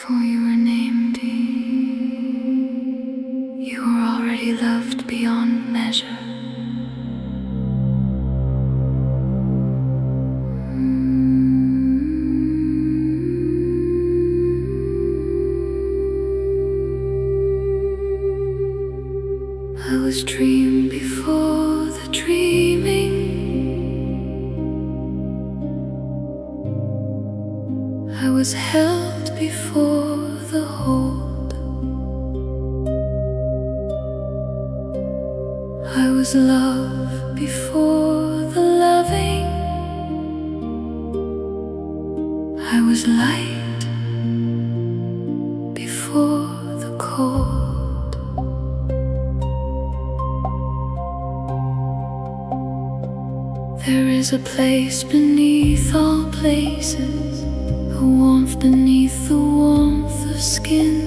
Before you were named, you were already loved beyond measure. I was dreamed before the dreaming. I was held before the hold. I was love before the loving. I was light before the cold. There is a place beneath all places, a warmth beneath the warmth of skin,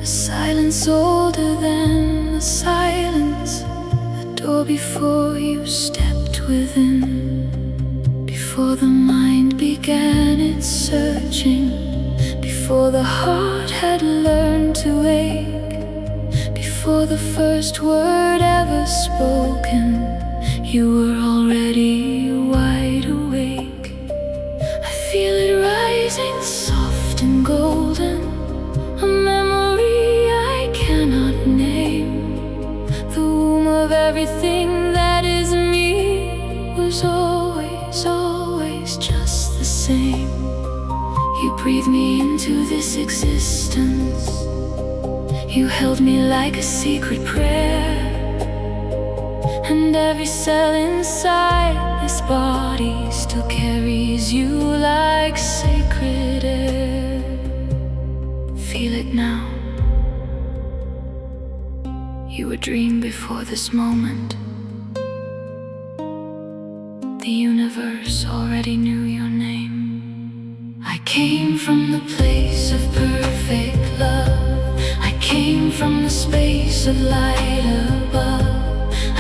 a silence older than the silence, a door before you stepped within, before the mind began its searching, before the heart had learned to ache, before the first word ever spoken, you were already wide awake. I feel it rising soft and golden, a memory I cannot name. The womb of everything that is me was always, always just the same. You breathed me into this existence. You held me like a secret prayer, and every cell inside this body still carries you like sacred air. Feel it now. You were dreamed before this moment. The universe already knew your name. I came from the place of perfect love. I came from the space of light above.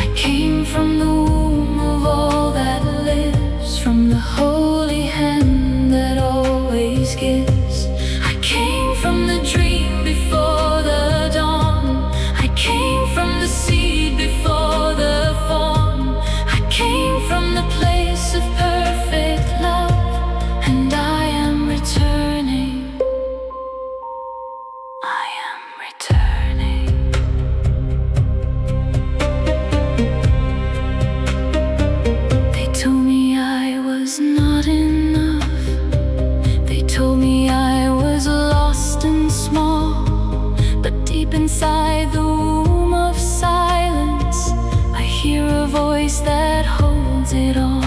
I came from the womb of all that lives, from the holy hand that always gives. I came from the dream before the dawn. I came from the seed before the fawn. I came from the place of perfect love, and I am returning. I am returning. They told me I was not enough. They told me I was lost and small. But deep inside the womb of silence, I hear a voice that holds it all.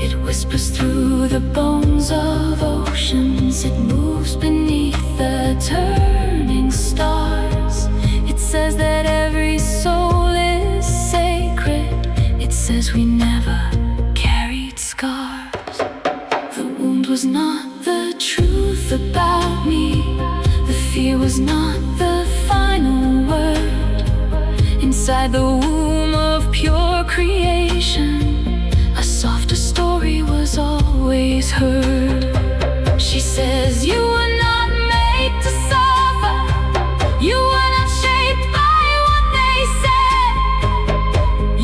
It whispers through the bones of oceans. It moves beneath the turning stars. It says that every soul is sacred. It says we never carried scars. The wound was not the truth about me. The fear was not the final word. Inside the womb of pure creation, a softer story was always heard. She says you were not made to suffer. You were not shaped by what they said.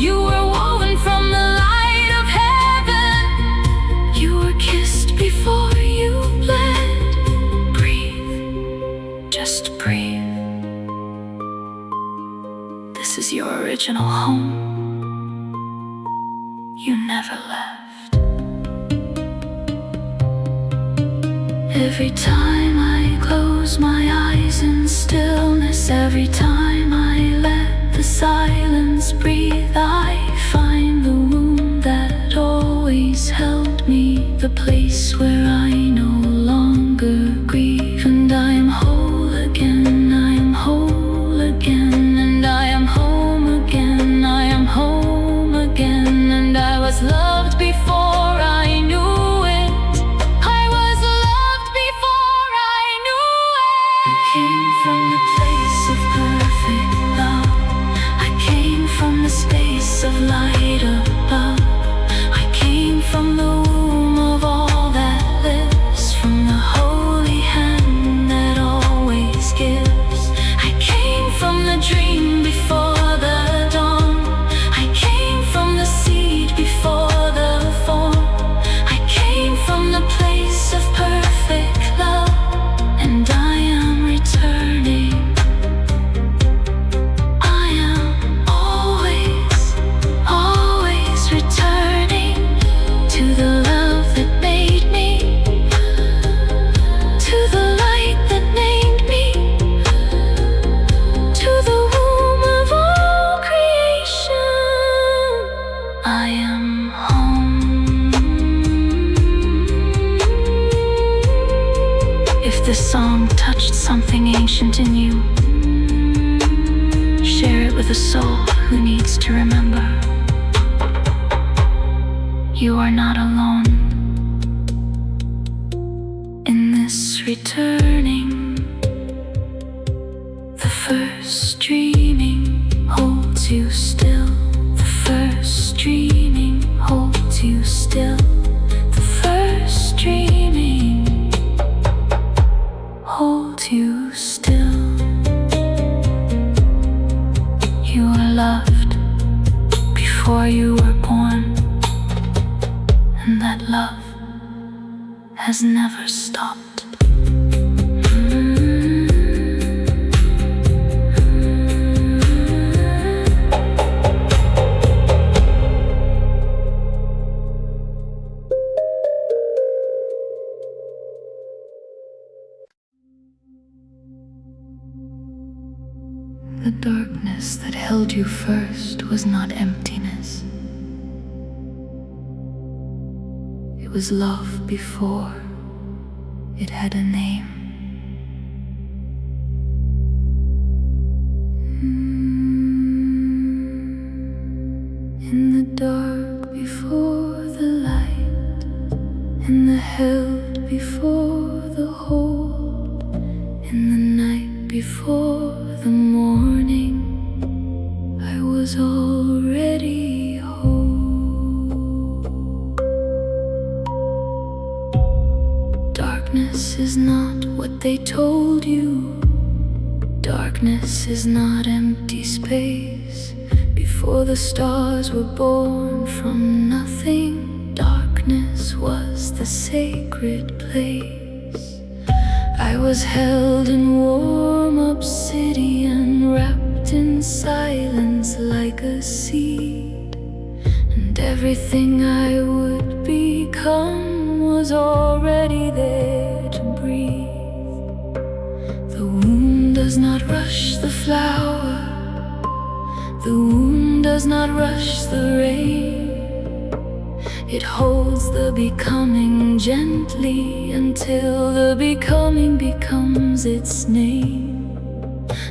You were woven from the light of heaven. You were kissed before you bled. Breathe, just breathe. This is your original home. You never left. Every time I close my eyes in stillness, every time I let the silence breathe, I find the womb that always held me, the place where I no longer grieve. And I am whole again, I am whole again, and I am home again, I am home again. And I was loved before I knew it. I was loved before I knew it. I came from the place of perfect love. I came from the space of light above. I came from the womb of all that this song touched something ancient in you, share it with a soul who needs to remember. You are not alone in this returning. The first dreaming holds you still. The first dreaming holds you still. The first dreaming holds you still. You were loved before you were born, and that love has never stopped. The darkness that held you first was not emptiness. It was love before it had a name. In the dark before the light, in the held before the whole, in the night before the morning, I was already whole. Darkness is not what they told you. Darkness is not empty space. Before the stars were born from nothing, darkness was the sacred place. I was held in warm obsidian, wrapped in silence like a seed, and everything I would become was already there to breathe. The womb does not rush the flower, the womb does not rush the rain. It holds the becoming gently until the becoming becomes its name.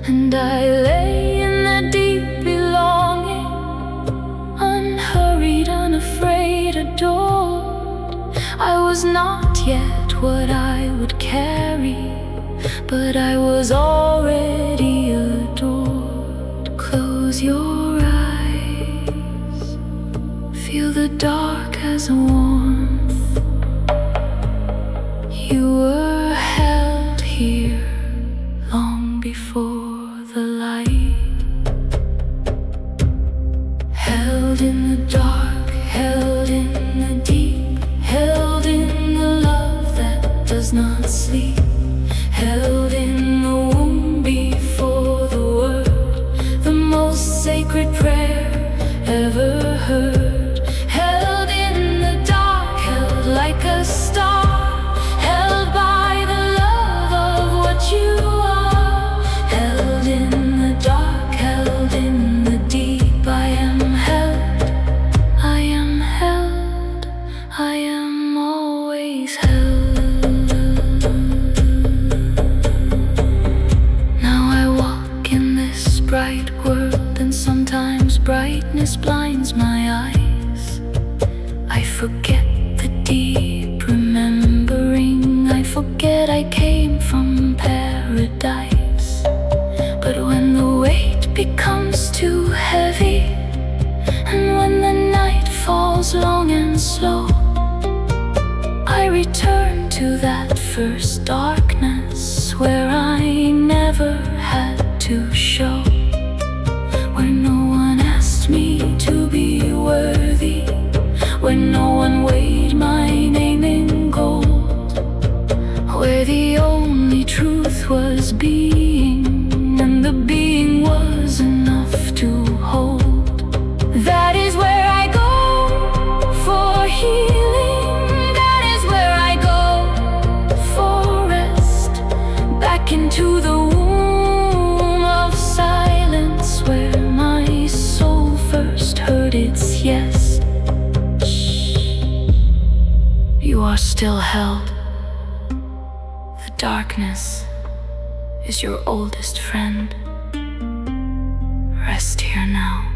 And I lay in that deep belonging, unhurried, unafraid, adored. I was not yet what I would carry, but I was already adored. Close your eyes, feel the dark as a warmth. You were held here long before the light. Held in the dark, held in the deep, held in the love that does not sleep. Held in the womb before the word, the most sacred prayer ever heard. Held in the dark, held like a star, held by the love of what you are. Held in the dark, held in the deep. I am held, I am held, I am always held. Bright world, and sometimes brightness blinds my eyes. I forget the deep remembering, I forget I came from paradise. But when the weight becomes too heavy, and when the night falls long and slow, I return to that first darkness where I never had to show. When no one asked me to be worthy, when no one weighed my name in gold, where the only truth was being, and the being was enough to hold. That is where I go for healing, that is where I go for rest, back into the womb of silence where my soul first heard its yes. You are still held. The darkness is your oldest friend. Rest here now.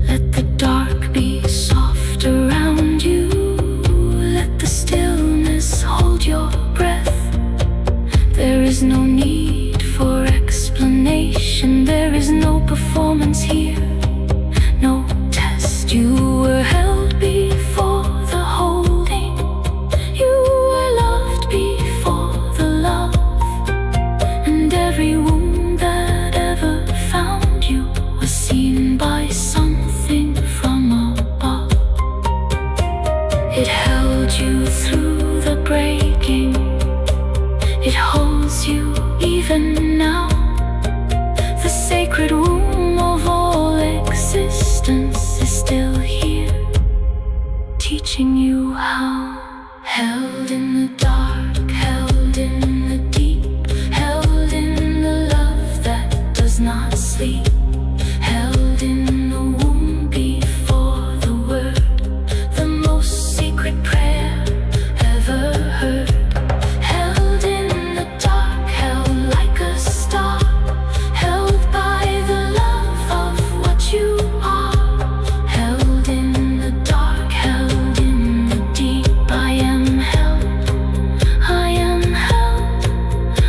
Let the dark be soft around you. Let the stillness hold your breath. There is no need for explanation. There is no performance here, no test. You were held before the holding. You were loved before the love. And every wound that ever found you was seen by something from above. It held you through the breaking. It holds you even now. The sacred womb of all existence is still here, teaching you how. Held in the dark, held in the deep, held in the love that does not sleep, held in the womb before the word, the most sacred prayer ever heard. Held in the dark, held like a star, held by the love of what you are. Held in the dark, held in the deep. I am held, I am held,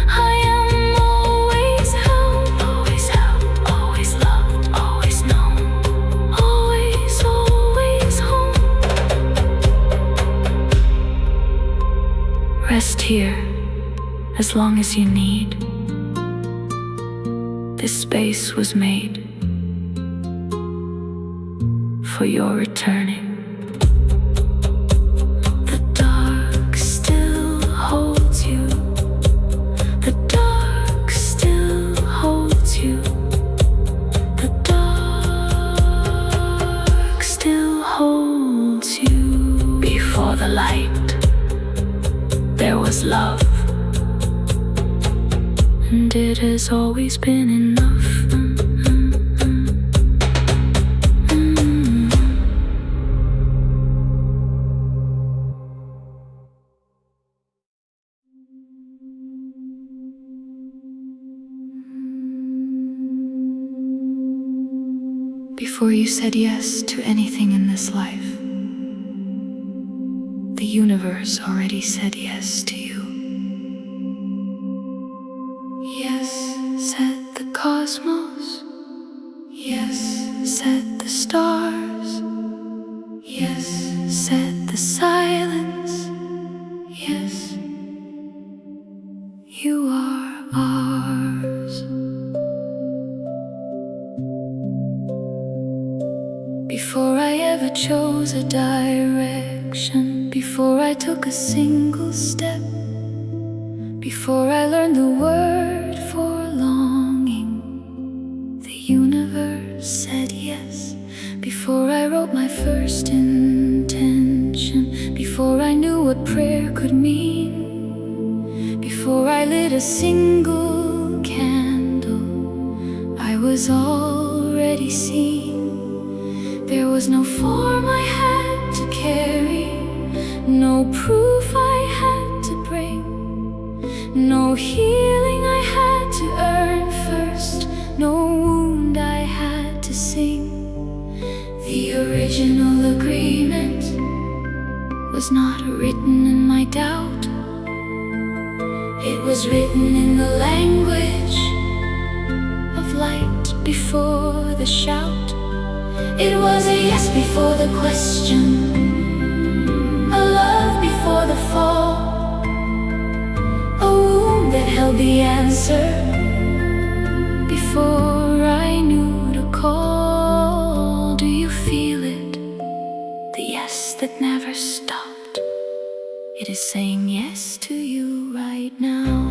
I am always held, always held, always loved, always known, always, always home. Rest here as long as you need. This space was made for your returning. The dark still holds you. The dark still holds you. The dark still holds you. Before the light, there was love. And it has always been enough. Before you said yes to anything in this life, the universe already said yes to you. Yes, said the cosmos. Yes, said the stars. Yes, said the silence. Yes, you are ours. Before I ever chose a direction, before I took a single step, before I learned the word for longing, the universe said yes. Before I wrote my first intention, before I knew what prayer could mean, before I lit a single candle, I was already seen. There was no form I had to carry, no proof I had to bring, no healing I had to earn first, no wound I had to sing. The original agreement was not written in my doubt. It was written in the language of light before the shout. It was a yes before the question, a love before the fall, a womb that held the answer before I knew to call. Do you feel it? The yes that never stopped. It is saying yes to you right now.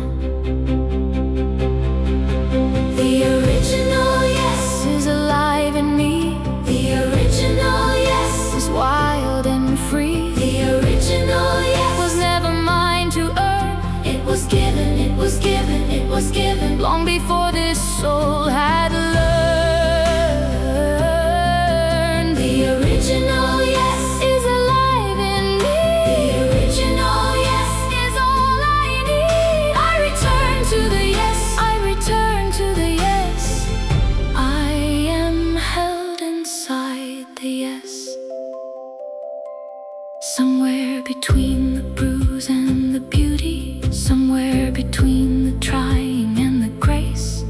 The original yes is alive in me. The original yes is wild and free. The original yes was never mine to earn. It was given, it was given, it was given long before this soul had learned. The original yes is alive in me. The original yes is somewhere between the bruise and the beauty, somewhere between the trying and the grace.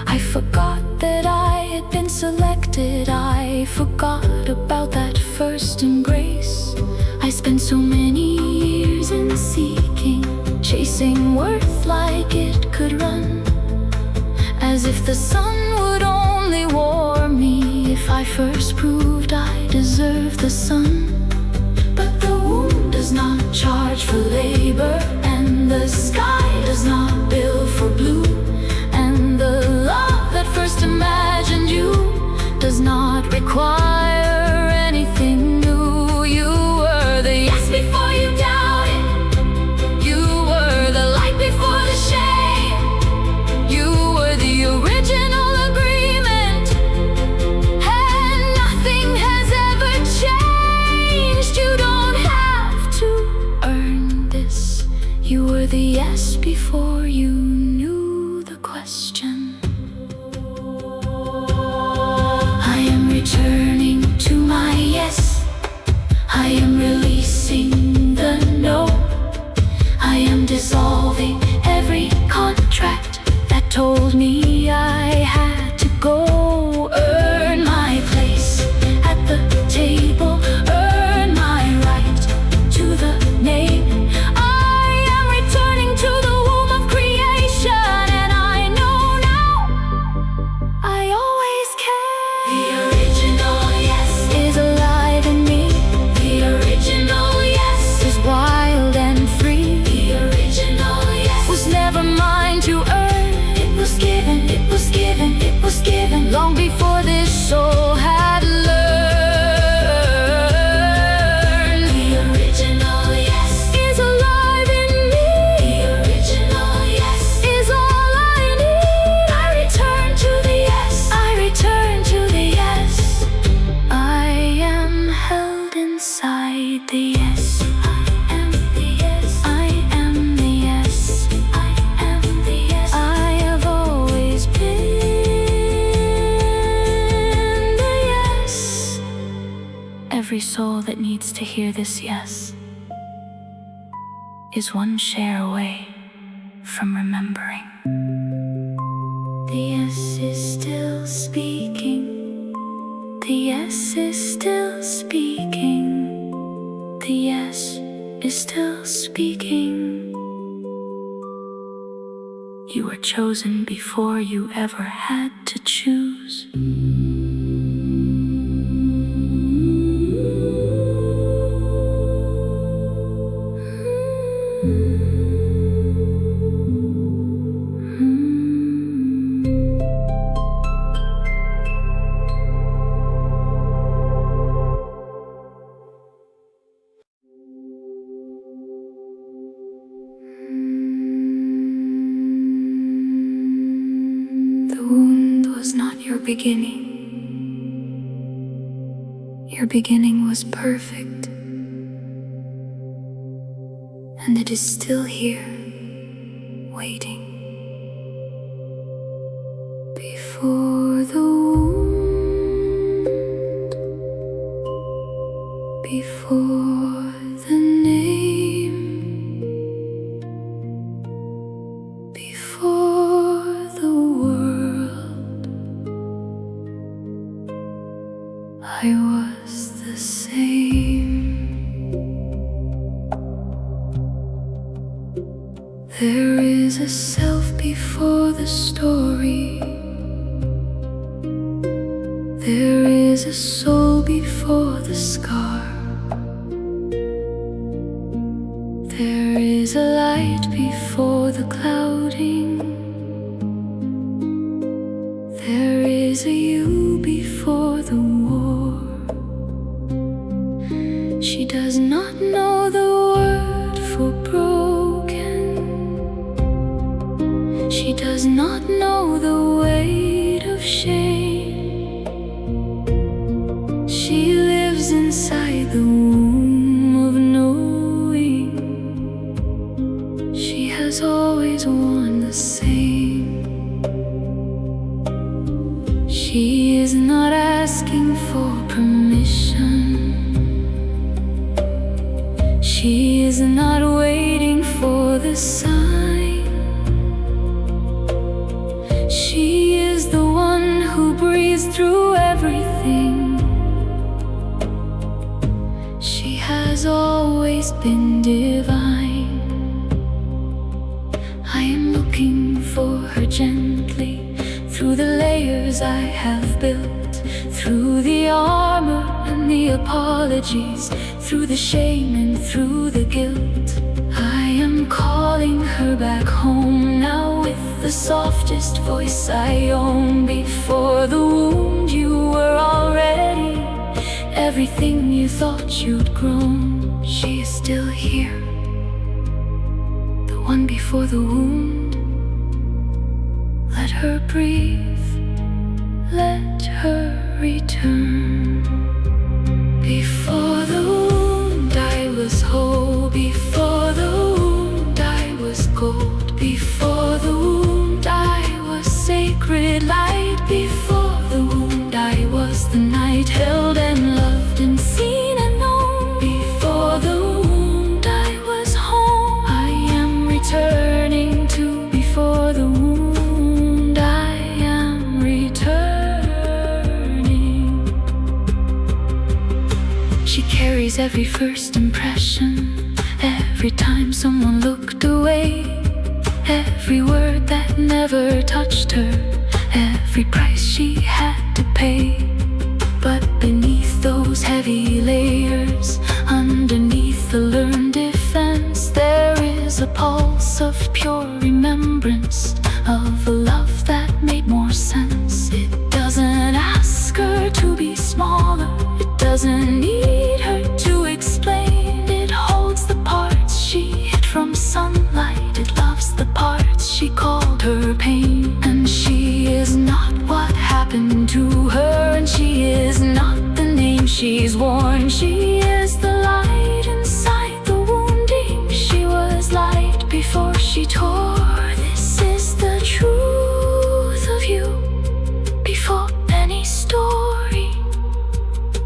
I forgot that I had been selected. I forgot about that first embrace. I spent so many years in seeking, chasing worth like it could run, as if the sun would only warm me if I first proved I deserved the sun. But the womb does not charge for labor, and the sky does not bill for blue, and the love that first imagined you does not require anything new. You were the yes before you doubted. You were the light before the shade. You were the original agreement, and nothing has ever changed. You don't have to earn this. You were the yes before you knew the question. I am returning to my yes. I am releasing the no. I am dissolving every contract that told me I had to go. Earn my place at the table, earn my right to the name. I am returning to the womb of creation, and I know now I always can. The original yes is alive in me. The original yes is wild and free. The original yes was never mine to earn. It was given, it was given, it was given long before this soul had learned. The original yes is alive in me. The original yes is all I need. I return to the yes. I return to the yes. I am held inside the yes. I am the yes. I am the yes. I am the yes. I have always been the yes. Every soul that needs to hear this yes is one share away from remembering. The yes is still speaking. The yes is still speaking. The yes is still speaking. You were chosen before you ever had to choose. The wound was not your beginning. Your beginning was perfect, and it is still here, waiting. Before the wound, before the name, before the world, I was the same. There is a self before the story. There is a soul before the scar. There is a light before the clouding. There is a you before the war. She does not know the word for broken. She does not know the weight of shame. She lives inside the womb of knowing. She has always worn the same. She is not waiting for the sign. She is the one who breathes through everything. She has always been divine. I am looking for her gently, through the layers I have built, through the armor and the apologies, through the shame and through the guilt. I am calling her back home now with the softest voice I own. Before the wound you were already everything you thought you'd grown. She is still here, the one before the wound. Let her breathe, let her return. Before the wound I was whole. Before the wound I was gold. Before the wound I was sacred light. Before the wound I was the night held and loved and seen and known. Before the wound I was home. I am returning to before the wound. I am returning. She carries every first impression, every time someone looked away, every word that never touched her, every price she had to pay. But beneath those heavy layers, underneath the learned defense, there is a pulse of pure remembrance of a love that made more sense. It doesn't ask her to be smaller, it doesn't need her to explain. It holds the parts she hid from sunlight, it loves the parts she called her pain. And she is not what happened to her, and she is not the name she's worn. She is the light inside the wounding. She was light before she tore. This is the truth of you. Before any story,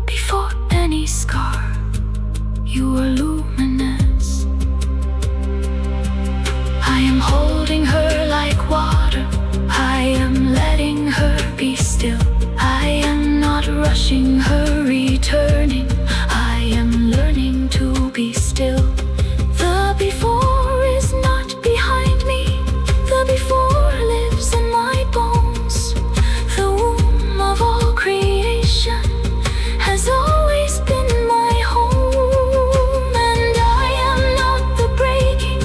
before any scar, you were luminous. I am holding her like water, I am letting her be still. I am not rushing her returning, I am learning to be still. The before is not behind me, the before lives in my bones. The womb of all creation has always been my home. And I am not the breaking,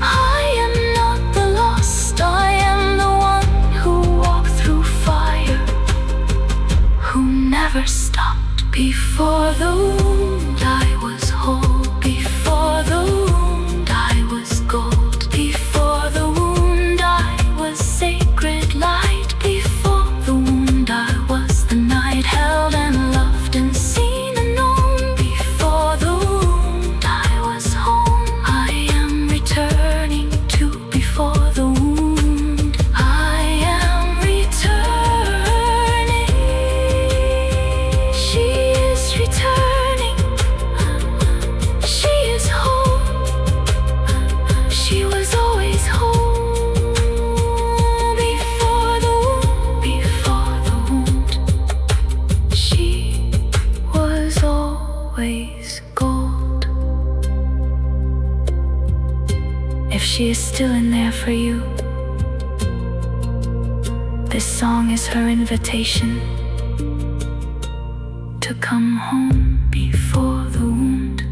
I am not the lost. I am the one who walked through fire, who never stopped. Before the wound I was whole. Before the wound I was gold. Before the wound I was sacred light. Before the wound I was the night held and loved and seen and known. Before the wound I was home. I am returning to before the wound. I am returning. She is returning. She is home. She was always home. Before the wound, before the wound, she was always gold. If she is still in there for you, this song is her invitation to come home. Before the wound,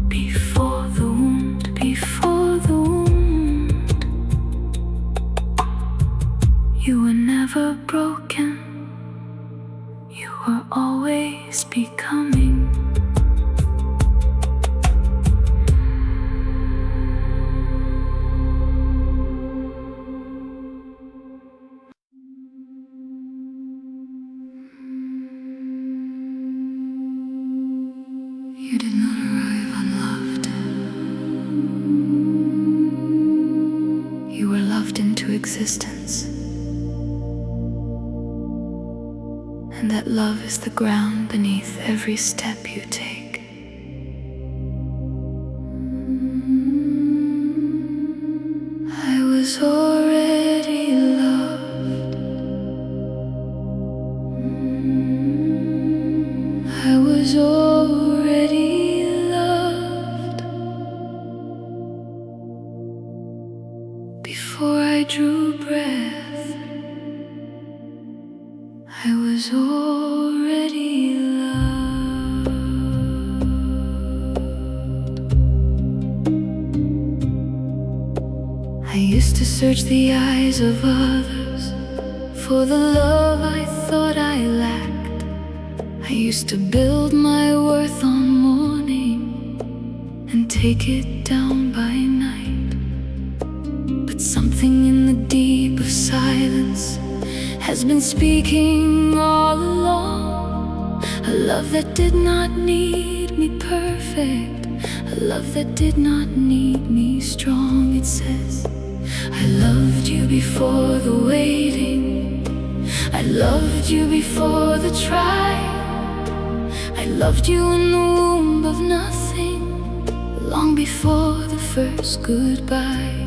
before the wound, before the wound, you were never broken, you were always becoming. You did not arrive unloved. You were loved into existence. And that love is the ground beneath every step you take. I drew breath, I was already loved. I used to search the eyes of others for the love I thought I lacked. I used to build my worth on morning and take it down by night. But something in the deep of silence has been speaking all along. A love that did not need me perfect, a love that did not need me strong. It says, I loved you before the waiting, I loved you before the trial, I loved you in the womb of nothing, long before the first goodbye.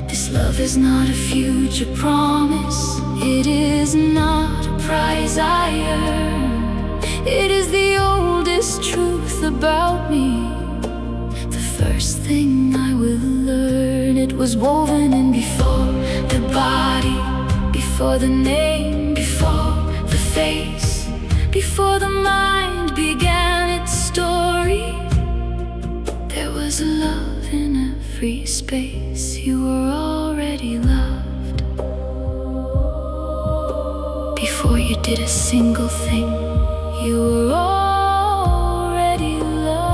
This love is not a future promise, it is not a prize I earn. It is the oldest truth about me, the first thing I will learn. It was woven in before the body, before the name, before the face, before the mind began its story. There was a love in every space. You were already loved before you did a single thing. You were already loved.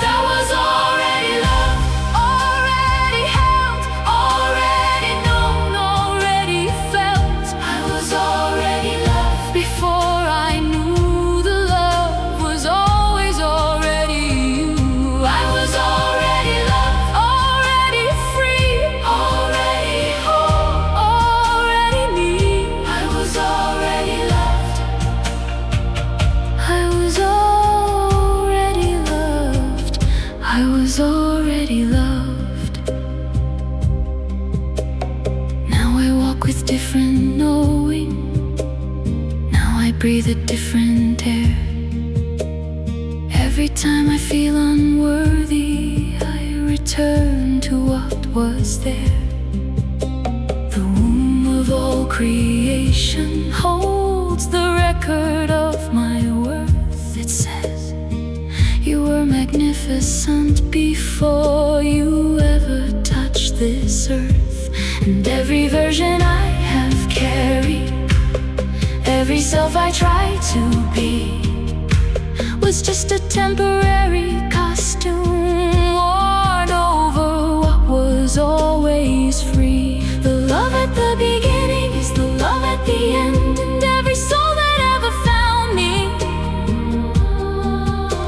I was already loved, already held, already known, already felt. I was already loved before I knew the love was always already you. I was already loved, already free, already whole, already me. I was already loved, I was already loved, I was already loved. Now I walk with different knowing, now I breathe a different air. Every time I feel unworthy, I return to what was there. The womb of all creation holds the record of my worth. It says, you were magnificent before you ever touched this earth. And every version I have carried, every self I try to be, was just a temporary costume worn over what was always free. The love at the beginning is the love at the end, and every soul that ever found me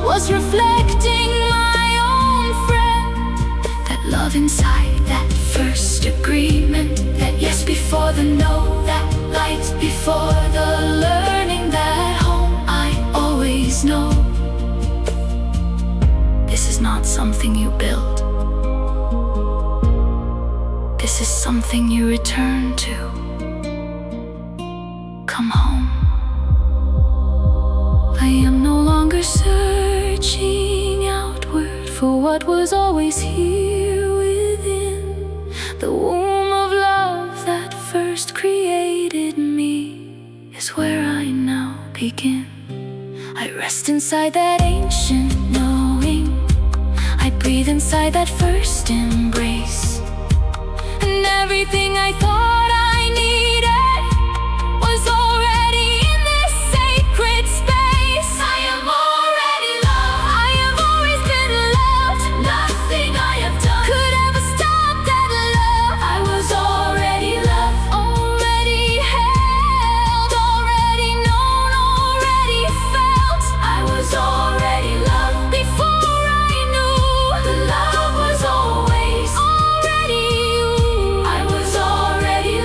was reflecting my own friend. That love inside, that first agreement, that yes before the no, that light before the learning, that home I always know. This is not something you build, this is something you return to. Come home. I am no longer searching outward for what was always here within. The womb of love that first created me is where I now begin. I rest inside that ancient knowing, I breathe inside that first embrace. And everything I thought I needed was already in this sacred space. I am already loved, I have always been loved. Nothing I have done could ever stop that love. I was already loved, already held, already known, already felt. I was already loved before I knew the love was always already you. I was already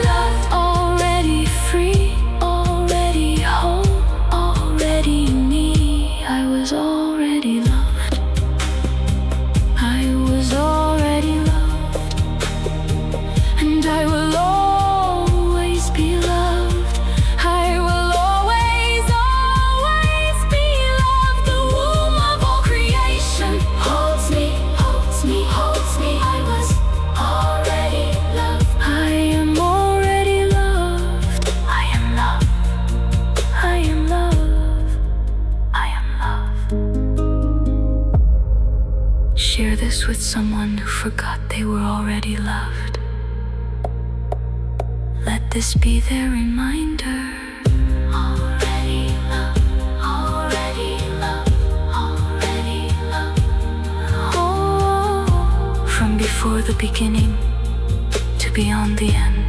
this with someone who forgot they were already loved. Let this be their reminder. Already loved, already loved, already loved. Oh, from before the beginning to beyond the end.